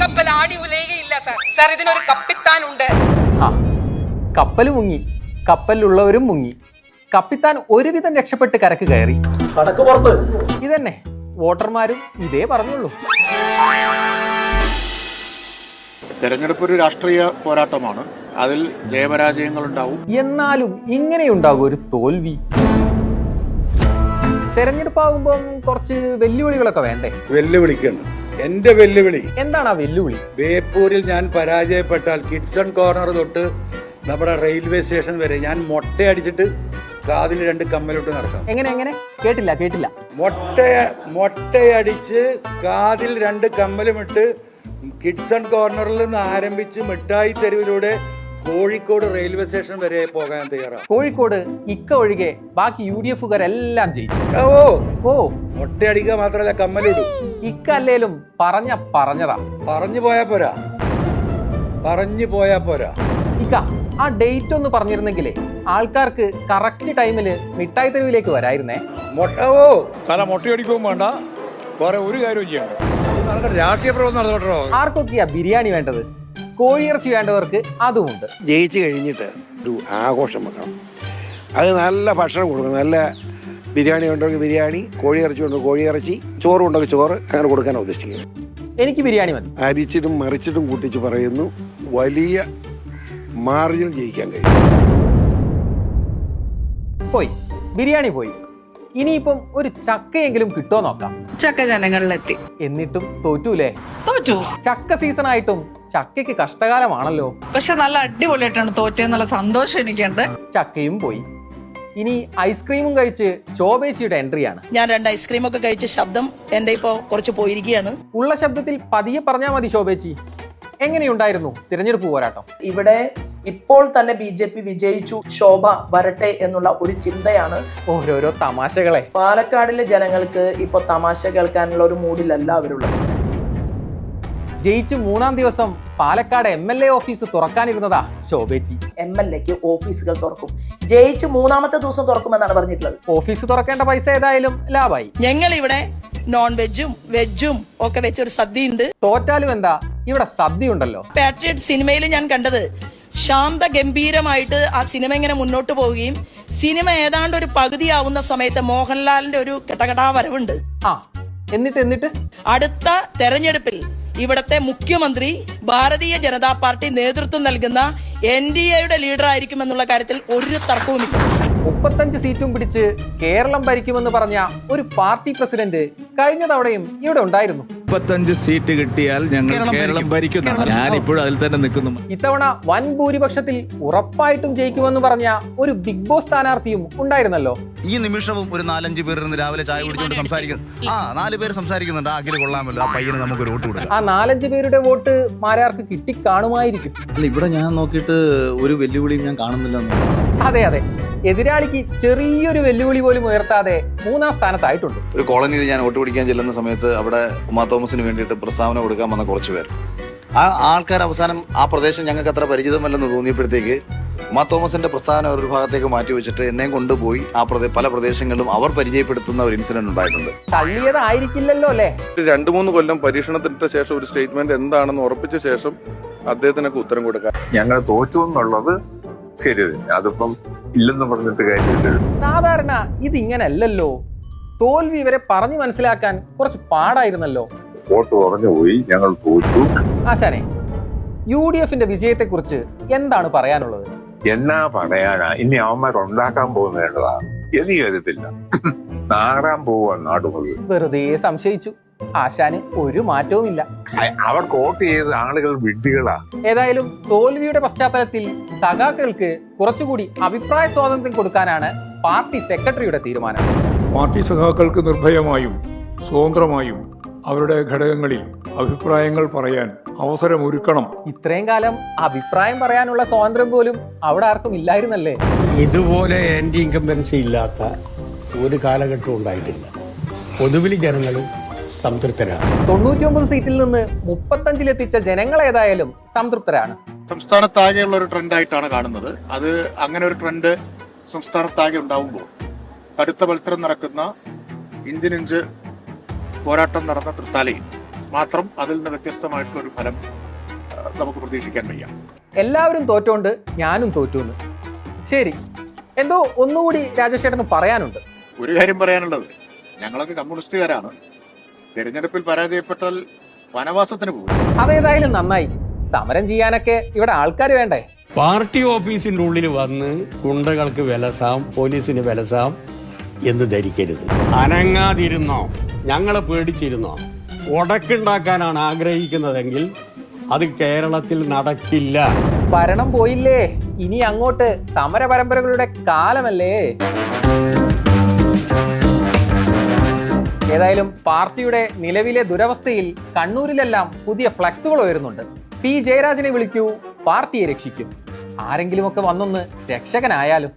കപ്പൽ ആടി ഉലയുകയില്ല sir. Sir ഇതിനൊരു കപ്പിത്താൻ ഉണ്ട്. ആ, കപ്പൽ മുങ്ങി, കപ്പലിലുള്ളവരും മുങ്ങി. കപ്പിത്താൻ ഒരുവിധം രക്ഷപ്പെട്ട് കരക്ക് കയറി. കടക്ക് പുറത്ത് ഇതന്നെ വോട്ടർമാരും ഇതേ പറഞ്ഞുള്ളൂ. തെരഞ്ഞെടുപ്പ് ഒരു രാഷ്ട്രീയ പോരാട്ടമാണ്. അതിൽ ജയപരാജയങ്ങൾ ഉണ്ടാവും. എന്നാലും ഇങ്ങനെയുണ്ടാകും ഒരു തോൽവി. തെരഞ്ഞെടുപ്പാകുമ്പം കുറച്ച് വെല്ലുവിളികളൊക്കെ വേണ്ടേ? വെല്ലുവിളിക്കണം. എന്റെ വെല്ലുവിളി എന്താണ് ആ വെല്ലുവിളി? ബേപ്പൂരിൽ ഞാൻ പരാജയപ്പെട്ടാൽ കിഡ്സൺ കോർണർ തൊട്ട് നമ്മുടെ റെയിൽവേ സ്റ്റേഷൻ വരെ ഞാൻ മൊട്ടയടിച്ചിട്ട് കാതിൽ 2 കമ്മലിട്ട് നടക്കാം. എങ്ങനെ കേട്ടില്ല. മൊട്ടയടിച്ച് കാതിൽ 2 കമ്മലുമിട്ട് കിഡ്സൺ കോർണറിൽ നിന്ന് ആരംഭിച്ച് മിഠായി തെരുവിലൂടെ കോഴിക്കോട് റെയിൽവേ സ്റ്റേഷൻ വരെ പോകാൻ തയ്യാറാണ്. കോഴിക്കോട് ഇക്ക ഒഴികെ ബാക്കി UDF-കാരെല്ലാം ജയിച്ചു. ഓ, മൊട്ടയടിക്കുക മാത്രമല്ല കമ്മലിടും. ഇക്ക അല്ലേലും പറഞ്ഞതാ. പറഞ്ഞു പോയാ പോരാ. ഇക്ക ആ ഡേറ്റ് ഒന്ന് പറഞ്ഞിരുന്നെങ്കിലേ ആൾക്കാർക്ക് കറക്റ്റ് ടൈമില് മിഠായി തെരുവിലേക്ക് വരായിരുന്നേ. തല മൊട്ടയടിക്കുകയും വേണ്ട, വേറെ ഒരു കാര്യവും ചെയ്യണ്ട. രാഷ്ട്രീയ പ്രവർത്തനം നടന്നോട്ടോ. ആർക്കൊക്കെയാ ബിരിയാണി വേണ്ടത്? കോഴിയിറച്ചി വേണ്ടവർക്ക് അതുമുണ്ട്. ജയിച്ചു കഴിഞ്ഞിട്ട് ഒരു ആഘോഷം വെക്കണം. അത് നല്ല ഭക്ഷണം കൊടുക്കണം. നല്ല ബിരിയാണി ഉണ്ടെങ്കിൽ ബിരിയാണി, കോഴിയിറച്ചി ഉണ്ടെങ്കിൽ കോഴിയിറച്ചി, ചോറ് ഉണ്ടെങ്കിൽ ചോറ്, അങ്ങനെ കൊടുക്കാനാണ് ഉദ്ദേശിക്കുന്നത്. എനിക്ക് ബിരിയാണി മതി. അരിച്ചിട്ടും മറിച്ചിട്ടും കൂട്ടിച്ച് പറയുന്നു, വലിയ മാർജിൻ ജയിക്കാൻ കഴിയും. ബിരിയാണി പോയി. ഇനിയിപ്പം ഒരു ചക്കയെങ്കിലും കിട്ടുമോ നോക്കാം. ചക്ക ജനങ്ങളിലെത്തി, എന്നിട്ടും തോറ്റൂലേ? തോറ്റു. ചക്ക സീസൺ ആയിട്ടും ചക്കയ്ക്ക് കഷ്ടകാലമാണല്ലോ. പക്ഷെ നല്ല അടിപൊളിയായിട്ടാണ് തോറ്റെന്നുള്ള സന്തോഷം എനിക്കുണ്ട്. ചക്കയും പോയി. ഇനി ഐസ്ക്രീമും കഴിച്ച് ശോഭേച്ചിയുടെ എൻട്രിയാണ്. ഞാൻ 2 ഐസ്ക്രീം ഒക്കെ കഴിച്ച ശബ്ദം എന്റെ ഇപ്പോ കുറച്ച് പോയിരിക്കുകയാണ്. ഉള്ള ശബ്ദത്തിൽ പതിയെ പറഞ്ഞാൽ മതി. ശോഭേച്ചി, എങ്ങനെയുണ്ടായിരുന്നു തിരഞ്ഞെടുപ്പ് പോരാട്ടം? ഇവിടെ ഇപ്പോൾ തന്നെ BJP വിജയിച്ചു, ശോഭ വരട്ടെ എന്നുള്ള ഒരു ചിന്തയാണ്. ഓരോരോ തമാശകളെ. പാലക്കാടിലെ ജനങ്ങൾക്ക് ഇപ്പൊ തമാശ കേൾക്കാനുള്ള ഒരു മൂഡിലല്ല അവരുള്ളത്. ജയിച്ച് 3-ാം ദിവസം പാലക്കാട് MLA ഓഫീസ് തുറക്കാനിരുന്നതാ ശോഭേച്ചി. MLAക്ക് ഓഫീസുകൾ തുറക്കും. ജയിച്ച് 3-ാമത്തെ ദിവസം തുറക്കുമെന്നാണ് പറഞ്ഞിട്ടുള്ളത്. ഓഫീസ് തുറക്കേണ്ട പൈസ ഏതായാലും ലാഭായി. ഞങ്ങൾ ഇവിടെ നോൺ വെജും വെജും ഒക്കെ വെച്ചൊരു സദ്യ ഉണ്ട്. തോറ്റാലും എന്താ, ഇവിടെ സദ്യ ഉണ്ടല്ലോ. പാട്രിയറ്റ് സിനിമയിൽ ഞാൻ കണ്ടത് ശാന്ത ഗംഭീരമായിട്ട് ആ സിനിമ ഇങ്ങനെ മുന്നോട്ട് പോവുകയും സിനിമ ഏതാണ്ട് ഒരു പകുതിയാവുന്ന സമയത്ത് മോഹൻലാലിന്റെ ഒരു കെട്ടകെട്ടാ വരവുണ്ട്. എന്നിട്ട് അടുത്ത തെരഞ്ഞെടുപ്പിൽ ഇവിടത്തെ മുഖ്യമന്ത്രി ഭാരതീയ ജനതാ പാർട്ടി നേതൃത്വം നൽകുന്ന NDAയുടെ ലീഡർ ആയിരിക്കുമെന്നുള്ള കാര്യത്തിൽ ഒരു തർക്കവുമില്ല. 35 സീറ്റും പിടിച്ച് കേരളം ഭരിക്കുമെന്ന് പറഞ്ഞ ഒരു പാർട്ടി പ്രസിഡന്റ് കഴിഞ്ഞ തവണയും ഇവിടെ ഉണ്ടായിരുന്നു. 35 സീറ്റ് കിട്ടിയാൽ ഞങ്ങൾ കേരളം ഭരിക്കുന്നു. ഞാനിപ്പോഴും അതിൽ തന്നെ നിൽക്കുന്നു. ഇത്തവണ വൻ ഭൂരിപക്ഷത്തിൽ ഉറപ്പായിട്ടും ജയിക്കുമെന്ന് പറഞ്ഞ ഒരു ബിഗ് ബോസ് സ്ഥാനാർത്ഥിയും ഉണ്ടായിരുന്നല്ലോ. ഈ നിമിഷവും ഒരു 4-5 പേർ ഇരുന്ന് രാവിലെ ചായ കുടിച്ചുകൊണ്ട് സംസാരിക്കുന്നു. 4 പേര് സംസാരിക്കുന്നുണ്ട്. അഖിൽ കൊള്ളാമല്ലോ, ആ പയ്യന് നമുക്ക് വോട്ട് കൊടുക്കാം. ആ 4-5 പേരുടെ വോട്ട് മാരാർക്ക് കിട്ടിക്കാണുമായിരിക്കും. ഇവിടെ ഞാൻ നോക്കിയിട്ട് ഒരു വെല്ലുവിളിയും ഞാൻ കാണുന്നില്ല. അതെ, എതിരാളിക്ക് ചെറിയൊരു വെല്ലുവിളി പോലും ഉയർത്താതെ 3-ാം സ്ഥാനത്തായിട്ടുണ്ട്. ഒരു കോളനിയിൽ ഞാൻ വോട്ട് പിടിക്കാൻ ചെല്ലുന്ന സമയത്ത് അവിടെ ഉമാ തോമസിന് വേണ്ടിയിട്ട് പ്രസ്താവന കൊടുക്കാൻ വന്ന കുറച്ച് പേർ, ആ ആൾക്കാർ അവസാനം ആ പ്രദേശം ഞങ്ങൾക്ക് അത്ര പരിചിതമല്ലെന്ന് തോന്നിയപ്പോഴത്തേക്ക് ഉമാ തോമസിന്റെ പ്രസ്താവന ഒരു ഭാഗത്തേക്ക് മാറ്റി വെച്ചിട്ട് എന്നെ കൊണ്ടുപോയി പല പ്രദേശങ്ങളിലും അവർ പരിചയപ്പെടുത്തുന്ന ഒരു ഇൻസിഡന്റ് ഉണ്ടായിട്ടുണ്ട്. തള്ളിയതായിരിക്കില്ലല്ലോ അല്ലേ? 2-3 കൊല്ലം പരീക്ഷണത്തിന് ശേഷം ഒരു സ്റ്റേറ്റ്മെന്റ് എന്താണെന്ന് ഉറപ്പിച്ച ശേഷം അദ്ദേഹത്തിനൊക്കെ ഉത്തരം കൊടുക്കാം. ഞങ്ങൾ തോറ്റു എന്നുള്ളത് ശരി, അതിപ്പം ഇല്ലെന്ന് പറഞ്ഞിട്ട് കാര്യമില്ല. സാധാരണ ഇതിങ്ങനല്ലല്ലോ. തോൽവി ഇവരെ പറഞ്ഞു മനസ്സിലാക്കാൻ കുറച്ച് പാടായിരുന്നല്ലോ. വോട്ട് കുറഞ്ഞു പോയി, ഞങ്ങൾ തോറ്റു. ആശാനെ, UDFന്റെ വിജയത്തെ കുറിച്ച് എന്താണ് പറയാനുള്ളത്? എന്നാ പറയാനാ, ഇനി അവന്മാർ ഉണ്ടാക്കാൻ പോകുന്നതാ എന്ന് കരുതില്ല. നാറാൻ പോവാ നാട് മുഴുവൻ. വെറുതെ സംശയിച്ചു. ആശാന് ഒരു മാറ്റവുമില്ല. അവർക്ക് വോട്ട് ചെയ്ത ആളുകൾ വിഡ്ഢികളാ. ഏതായാലും തോൽവിയുടെ പശ്ചാത്തലത്തിൽ സഖാക്കൾക്ക് കുറച്ചുകൂടി അഭിപ്രായ സ്വാതന്ത്ര്യം കൊടുക്കാനാണ് പാർട്ടി സെക്രട്ടറിയുടെ തീരുമാനം. പാർട്ടി സഖാക്കൾക്ക് നിർഭയമായും സ്വതന്ത്രമായും അവരുടെ ഘടകങ്ങളിൽ അഭിപ്രായങ്ങൾ പറയാൻ അവസരമൊരുക്കണം. ഇത്രയും കാലം അഭിപ്രായം പറയാനുള്ള സ്വാതന്ത്ര്യം പോലും അവിടെ ആർക്കും ഇല്ലായിരുന്നല്ലേ? ഇതുപോലെ ആന്റി ഇൻകംബൻസി ഇല്ലാത്ത ഒരു കാലഘട്ടവും ഉണ്ടായിട്ടില്ല. പൊതുവിൽ ജനങ്ങൾ സംതൃപ്തരാണ്. 99 സീറ്റിൽ നിന്ന് 35-ലെത്തിച്ച ജനങ്ങൾ ഏതായാലും സംതൃപ്തരാണ്. സംസ്ഥാനത്താകെയുള്ള ഒരു ട്രെൻഡായിട്ടാണ് കാണുന്നത്. അത് അങ്ങനെ ഒരു ട്രെൻഡ് സംസ്ഥാനത്താകെ ഉണ്ടാവുമ്പോൾ കടുത്ത മത്സരം നടക്കുന്ന ഇഞ്ചിനിഞ്ച് പോരാട്ടം നടന്ന തൃത്താലയിൽ മാത്രം അതിൽ നിന്ന് വ്യത്യസ്തമായിട്ടുള്ളൊരു ഫലം നമുക്ക് പ്രതീക്ഷിക്കാൻ വയ്യ. എല്ലാവരും തോറ്റോണ്ട് ഞാനും തോറ്റുന്ന്. ശരി, എന്തോ ഒന്നുകൂടി രാജേഷ് ചേട്ടന് പറയാനുണ്ട്. ഒരു കാര്യം പറയാനുള്ളത്, ഞങ്ങളൊക്കെ കമ്മ്യൂണിസ്റ്റുകാരാണ്. തെരഞ്ഞെടുപ്പിൽ പരാജയപ്പെട്ടാൽ വനവാസത്തിന് പോകും. അതേതായാലും നന്നായി. സമരം ചെയ്യാനൊക്കെ ഇവിടെ ആൾക്കാർ വേണ്ടേ? പാർട്ടി ഓഫീസിന്റെ ഉള്ളിൽ വന്ന് ഗുണ്ടകൾക്ക് വിലസാം, പോലീസിന് വിലസാം എന്ന് ധരിക്കരുത്. അനങ്ങാതിരുന്നോ, ഞങ്ങളെ പേടിച്ചിരുന്നോ? ഉടക്കുണ്ടാക്കാനാണ് ആഗ്രഹിക്കുന്നതെങ്കിൽ അത് കേരളത്തിൽ നടക്കില്ല. ഭരണം പോയില്ലേ, ഇനി അങ്ങോട്ട് സമര പരമ്പരകളുടെ കാലമല്ലേ. ഏതായാലും പാർട്ടിയുടെ നിലവിലെ ദുരവസ്ഥയിൽ കണ്ണൂരിലെല്ലാം പുതിയ ഫ്ലക്സുകൾ ഉയരുന്നുണ്ട്. പി ജയരാജനെ വിളിക്കൂ, പാർട്ടിയെ രക്ഷിക്കും. ആരെങ്കിലുമൊക്കെ വന്നൊന്ന് രക്ഷകനായാലും.